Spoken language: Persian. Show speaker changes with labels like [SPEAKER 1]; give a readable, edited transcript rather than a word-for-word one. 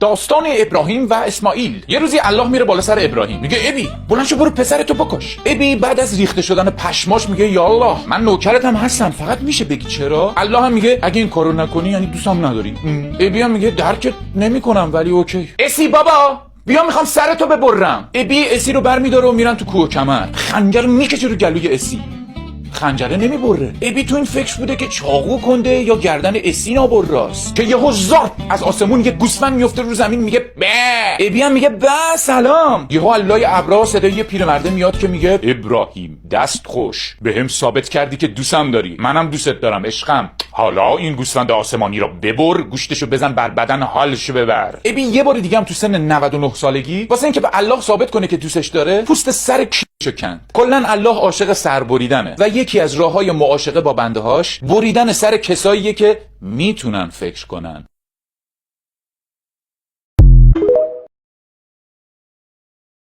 [SPEAKER 1] داستان ابراهیم و اسماعیل. یه روزی الله میره بالا سر ابراهیم، میگه ابی بلند شو برو پسرتو بکش. ابی بعد از ریخته شدن پشماش میگه یا الله من نوکرتم هستم، فقط میشه بگی چرا؟ الله هم میگه اگه این کارو نکنی یعنی دوستم نداری. ابی هم میگه درکت نمیکنم ولی اوکی. اسی بابا بیا میخوام سرتو ببرم. ابی اسی رو برمیداره و میرن تو کوه کمر، خنجر میکشه رو گلوی اسی، خنجره نمیبره. ابی تو این فکر بوده که چاقو کنده یا گردن اسی نابر راست که یهو زارت از آسمون یه گوسفند میفته رو زمین، میگه به. ابی هم میگه به سلام. یهو علای ابرا صدای یه پیرمرده میاد که میگه ابراهیم دست خوش، بهم ثابت کردی که دوستم داری، منم دوستت دارم عشقم. حالا این گوسفند آسمانی را ببر، گوشتشو بزن بر بدن، حالشو ببر. ابی یه بار دیگه هم تو سن 99 سالگی واسه اینکه به الله ثابت کنه که دوستش داره پوست سر کیشو کند. کلا الله عاشق سر بریدنه و یکی از راههای معاشقه با بنده هاش بریدن سر کساییه که میتونن فکر کنن.